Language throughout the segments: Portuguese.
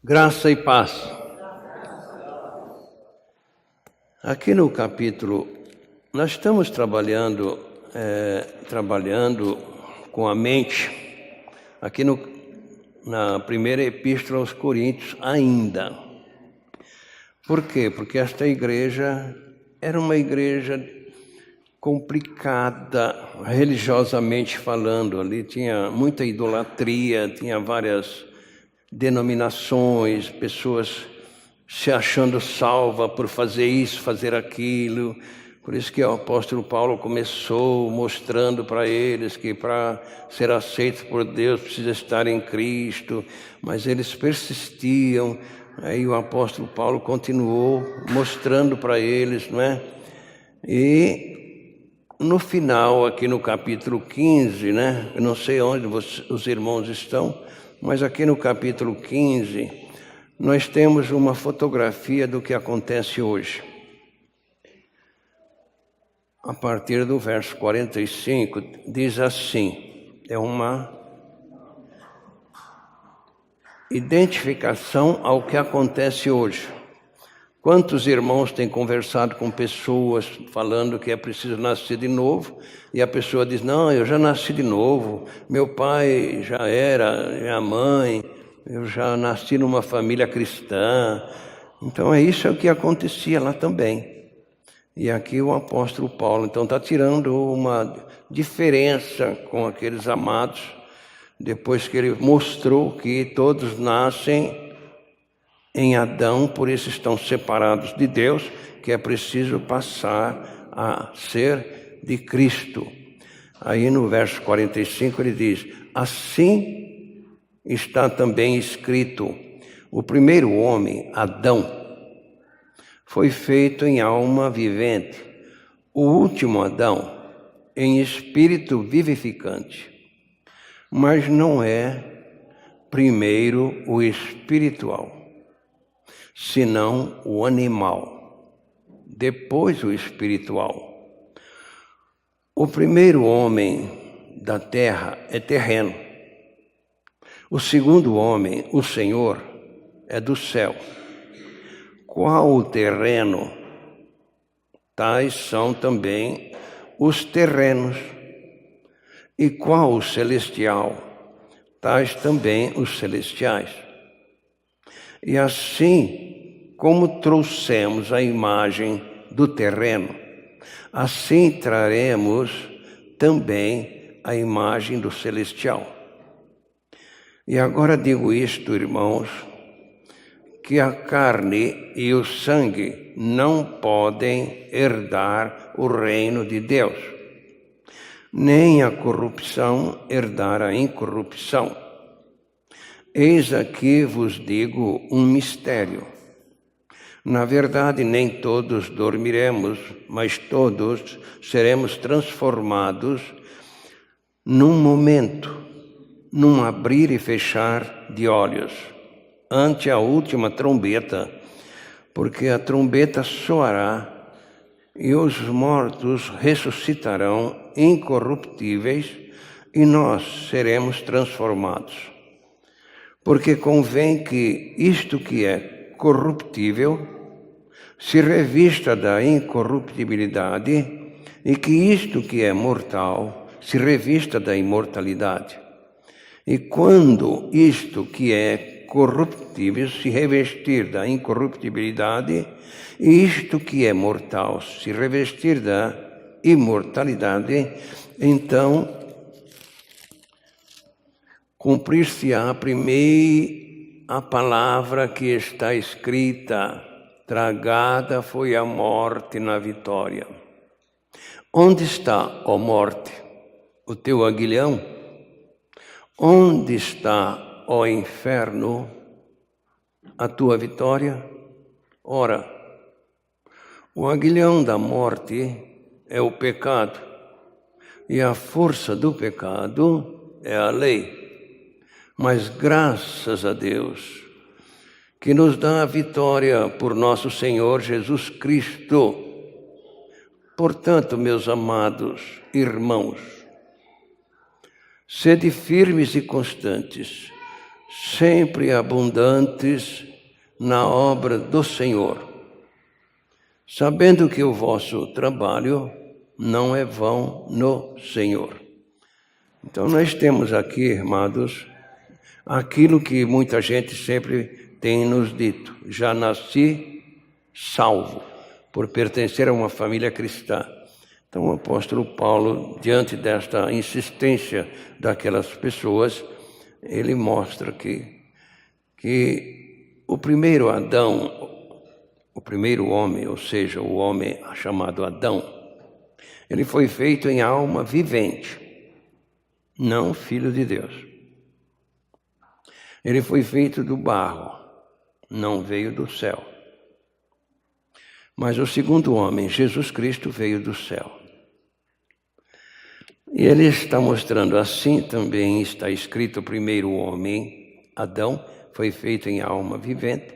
Graça e paz. Aqui no capítulo, nós estamos trabalhando com a mente, aqui na primeira epístola aos Coríntios ainda. Por quê? Porque esta igreja era uma igreja complicada, religiosamente falando. Ali tinha muita idolatria, tinha várias denominações, pessoas se achando salva por fazer isso, fazer aquilo. Por isso que o apóstolo Paulo começou mostrando para eles que para ser aceito por Deus precisa estar em Cristo, mas eles persistiam. Aí o apóstolo Paulo continuou mostrando para eles, não é? E no final, aqui no capítulo 15, né? Eu não sei onde os irmãos estão, mas aqui no capítulo 15, nós temos uma fotografia do que acontece hoje. A partir do verso 45, diz assim, é uma identificação ao que acontece hoje. Quantos irmãos têm conversado com pessoas falando que é preciso nascer de novo, e a pessoa diz, não, eu já nasci de novo, meu pai já era, minha mãe, eu já nasci numa família cristã. Então é isso que acontecia lá também. E aqui o apóstolo Paulo, então, está tirando uma diferença com aqueles amados, depois que ele mostrou que todos nascem em Adão, por isso estão separados de Deus, que é preciso passar a ser de Cristo. Aí no verso 45 ele diz, assim está também escrito, o primeiro homem, Adão, foi feito em alma vivente, o último Adão em espírito vivificante, mas não é primeiro o espiritual, senão o animal, depois o espiritual. O primeiro homem da terra é terreno. O segundo homem, o Senhor, é do céu. Qual o terreno? Tais são também os terrenos. E qual o celestial? Tais também os celestiais. E assim como trouxemos a imagem do terreno, assim traremos também a imagem do celestial. E agora digo isto, irmãos, que a carne e o sangue não podem herdar o reino de Deus, nem a corrupção herdar a incorrupção. Eis aqui vos digo um mistério. Na verdade, nem todos dormiremos, mas todos seremos transformados num momento, num abrir e fechar de olhos, ante a última trombeta, porque a trombeta soará e os mortos ressuscitarão incorruptíveis e nós seremos transformados. Porque convém que isto que é corruptível se revista da incorruptibilidade e que isto que é mortal se revista da imortalidade. E quando isto que é corruptível se revestir da incorruptibilidade e isto que é mortal se revestir da imortalidade, então cumprir-se-á primeiro a palavra que está escrita, tragada foi a morte na vitória. Onde está, ó morte, o teu aguilhão? Onde está, ó inferno, a tua vitória? Ora, o aguilhão da morte é o pecado, e a força do pecado é a lei. Mas graças a Deus, que nos dá a vitória por nosso Senhor Jesus Cristo. Portanto, meus amados irmãos, sede firmes e constantes, sempre abundantes na obra do Senhor, sabendo que o vosso trabalho não é vão no Senhor. Então nós temos aqui, amados, aquilo que muita gente sempre tem nos dito: já nasci salvo, por pertencer a uma família cristã. Então o apóstolo Paulo, diante desta insistência daquelas pessoas, ele mostra que o primeiro Adão, o primeiro homem, ou seja, o homem chamado Adão, ele foi feito em alma vivente, não filho de Deus. Ele foi feito do barro, não veio do céu. Mas o segundo homem, Jesus Cristo, veio do céu. E ele está mostrando assim também, está escrito: o primeiro homem, Adão, foi feito em alma vivente,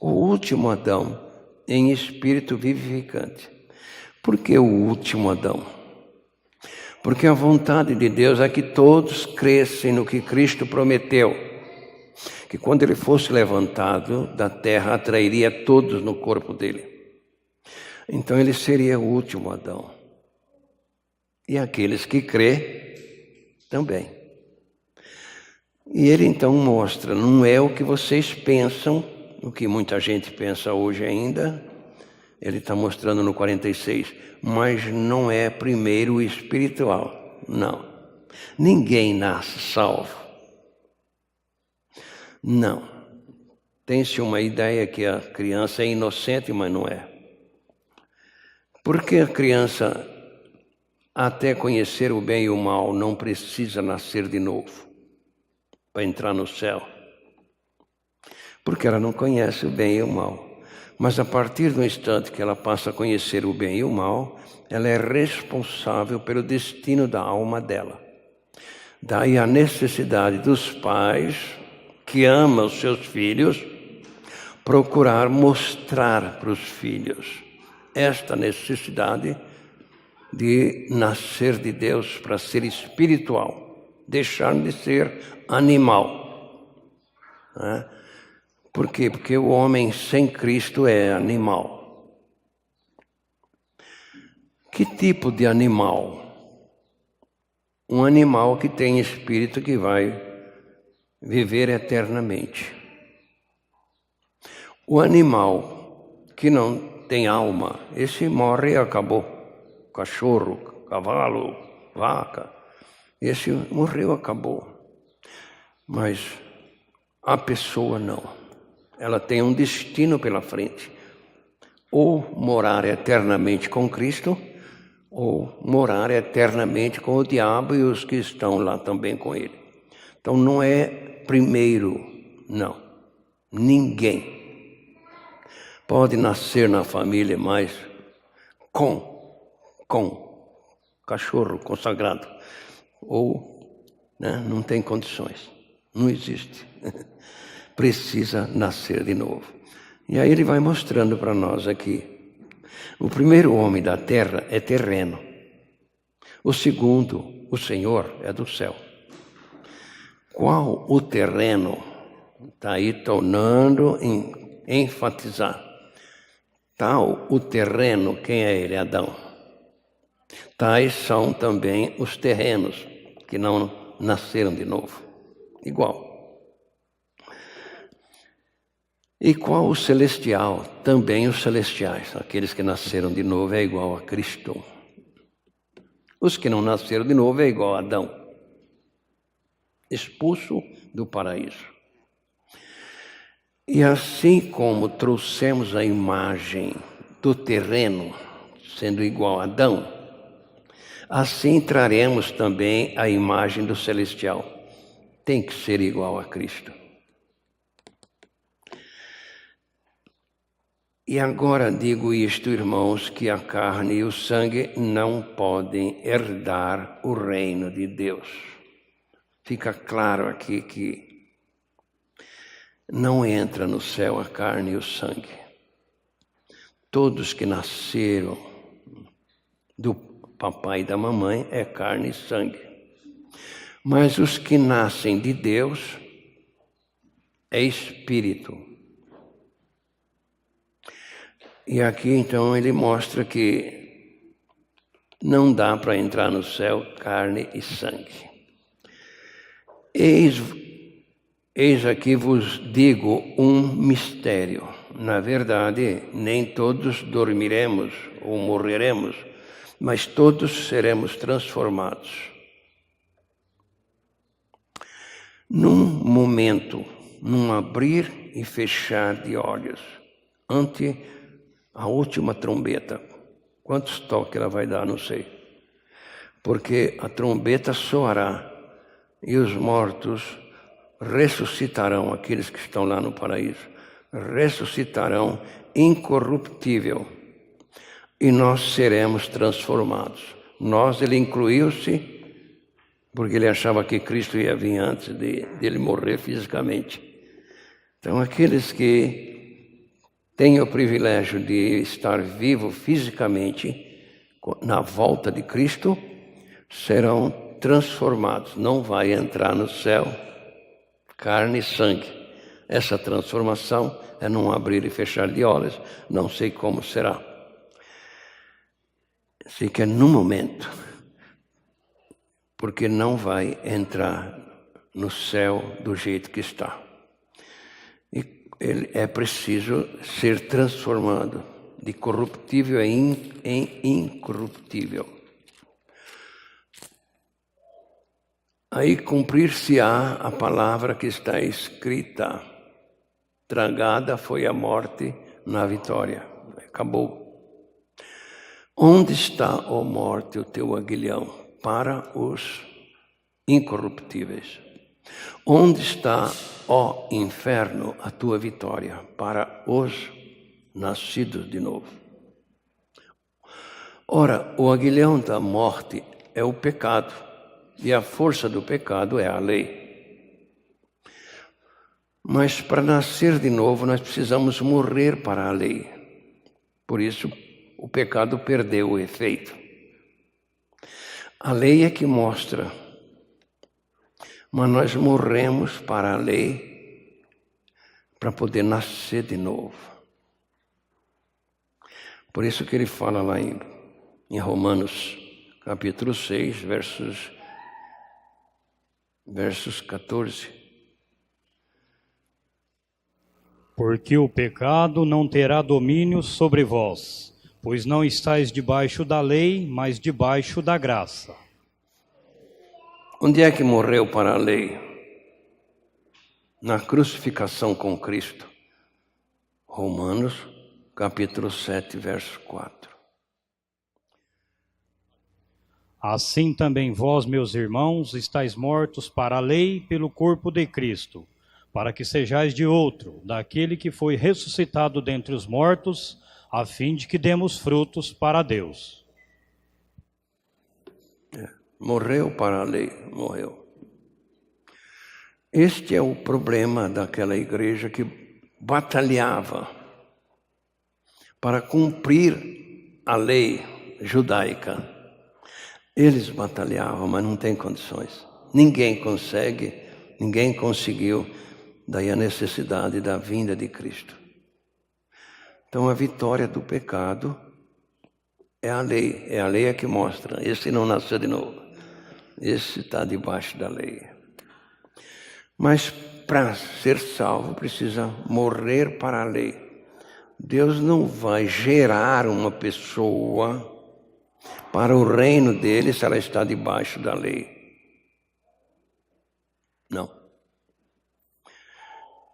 o último Adão em espírito vivificante. Por que o último Adão? Porque a vontade de Deus é que todos crescem no que Cristo prometeu, que quando ele fosse levantado da terra, atrairia todos no corpo dele. Então ele seria o último Adão. E aqueles que crê também. E ele então mostra: não é o que vocês pensam, o que muita gente pensa hoje ainda. Ele está mostrando no 46, mas não é primeiro o espiritual, não. Ninguém nasce salvo. Não. Tem-se uma ideia que a criança é inocente, mas não é. Porque a criança, até conhecer o bem e o mal, não precisa nascer de novo para entrar no céu. Porque ela não conhece o bem e o mal. Mas a partir do instante que ela passa a conhecer o bem e o mal, ela é responsável pelo destino da alma dela. Daí a necessidade dos pais que amam os seus filhos procurar mostrar para os filhos esta necessidade de nascer de Deus para ser espiritual, deixar de ser animal. Né? Por quê? Porque o homem sem Cristo é animal. Que tipo de animal? Um animal que tem espírito, que vai viver eternamente. O animal que não tem alma, esse morre e acabou. Cachorro, cavalo, vaca, esse morreu, acabou. Mas a pessoa não. Ela tem um destino pela frente. Ou morar eternamente com Cristo, ou morar eternamente com o diabo e os que estão lá também com ele. Então não é primeiro, não. Ninguém pode nascer na família, mas com cachorro consagrado. Ou não tem condições. Não existe. Precisa nascer de novo. E aí ele vai mostrando para nós aqui: o primeiro homem da terra é terreno. O segundo, o Senhor, é do céu. Qual o terreno? Está aí tornando enfatizar. Tal o terreno, quem é ele? Adão. Tais são também os terrenos que não nasceram de novo. Igual. E qual o celestial? Também os celestiais. Aqueles que nasceram de novo é igual a Cristo. Os que não nasceram de novo é igual a Adão, expulso do paraíso. E assim como trouxemos a imagem do terreno, sendo igual a Adão, assim traremos também a imagem do celestial. Tem que ser igual a Cristo. E agora digo isto, irmãos, que a carne e o sangue não podem herdar o reino de Deus. Fica claro aqui que não entra no céu a carne e o sangue. Todos que nasceram do papai e da mamãe é carne e sangue. Mas os que nascem de Deus é espírito. E aqui então ele mostra que não dá para entrar no céu carne e sangue. Eis aqui vos digo um mistério. Na verdade, nem todos dormiremos ou morreremos, mas todos seremos transformados. Num momento, num abrir e fechar de olhos, ante a última trombeta. Quantos toques ela vai dar, não sei. Porque a trombeta soará e os mortos ressuscitarão, aqueles que estão lá no paraíso, ressuscitarão incorruptível e nós seremos transformados. Nós, ele incluiu-se, porque ele achava que Cristo ia vir antes dele morrer fisicamente. Então, aqueles que têm o privilégio de estar vivo fisicamente na volta de Cristo, serão transformados. Não vai entrar no céu carne e sangue. Essa transformação é num abrir e fechar de olhos. Não sei como será. Sei que é no momento. Porque não vai entrar no céu do jeito que está. E ele é preciso ser transformado de corruptível em incorruptível. Aí cumprir-se-á a palavra que está escrita. Tragada foi a morte na vitória. Acabou. Onde está, ó morte, o teu aguilhão? Para os incorruptíveis. Onde está, ó inferno, a tua vitória? Para os nascidos de novo. Ora, o aguilhão da morte é o pecado, e a força do pecado é a lei. Mas para nascer de novo, nós precisamos morrer para a lei. Por isso, o pecado perdeu o efeito. A lei é que mostra, mas nós morremos para a lei para poder nascer de novo. Por isso que ele fala lá em Romanos capítulo 6, versos 14. Porque o pecado não terá domínio sobre vós, pois não estáis debaixo da lei, mas debaixo da graça. Onde é que morreu para a lei? Na crucificação com Cristo. Romanos, capítulo 7, verso 4. Assim também vós, meus irmãos, estáis mortos para a lei pelo corpo de Cristo, para que sejais de outro, daquele que foi ressuscitado dentre os mortos, a fim de que demos frutos para Deus. Morreu para a lei, morreu. Este é o problema daquela igreja que batalhava para cumprir a lei judaica. Eles batalhavam, mas não tem condições. Ninguém consegue, ninguém conseguiu. Daí a necessidade da vinda de Cristo. Então a vitória do pecado é a lei é que mostra. Esse não nasceu de novo, esse está debaixo da lei. Mas para ser salvo precisa morrer para a lei. Deus não vai gerar uma pessoa para o reino dele se ela está debaixo da lei. Não.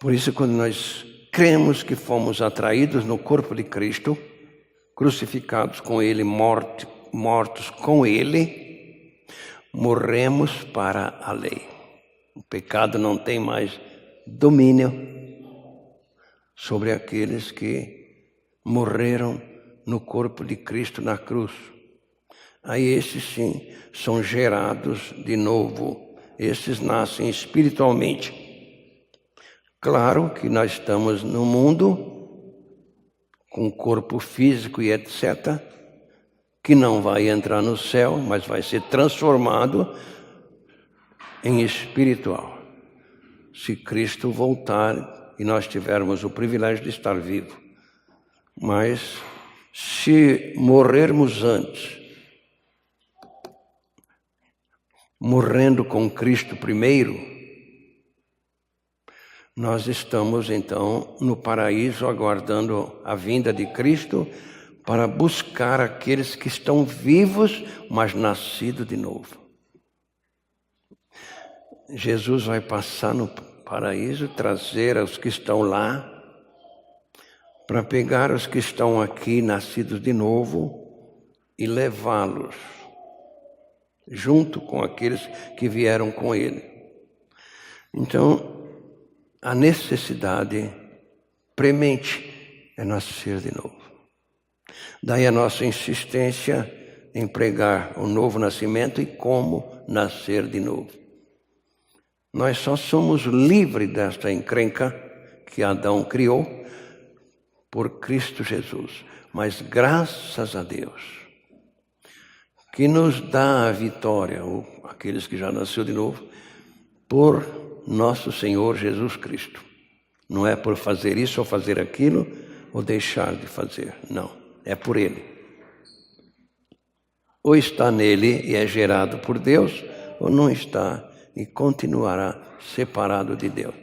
Por isso, quando nós cremos que fomos atraídos no corpo de Cristo, crucificados com Ele, mortos com Ele, morremos para a lei. O pecado não tem mais domínio sobre aqueles que morreram no corpo de Cristo na cruz. Aí esses sim são gerados de novo. Esses nascem espiritualmente. Claro que nós estamos no mundo com corpo físico e etc., que não vai entrar no céu, mas vai ser transformado em espiritual. se Cristo voltar e nós tivermos o privilégio de estar vivo. Mas se morrermos antes, morrendo com Cristo primeiro, nós estamos então no paraíso aguardando a vinda de Cristo para buscar aqueles que estão vivos, mas nascidos de novo. Jesus vai passar no paraíso, trazer os que estão lá, para pegar os que estão aqui nascidos de novo e levá-los junto com aqueles que vieram com ele. Então, a necessidade premente é nascer de novo. Daí a nossa insistência em pregar o novo nascimento e como nascer de novo. Nós só somos livres desta encrenca que Adão criou por Cristo Jesus. Mas graças a Deus, que nos dá a vitória, ou aqueles que já nasceu de novo, por nosso Senhor Jesus Cristo. Não é por fazer isso ou fazer aquilo, ou deixar de fazer. Não, é por Ele. Ou está nele e é gerado por Deus, ou não está e continuará separado de Deus.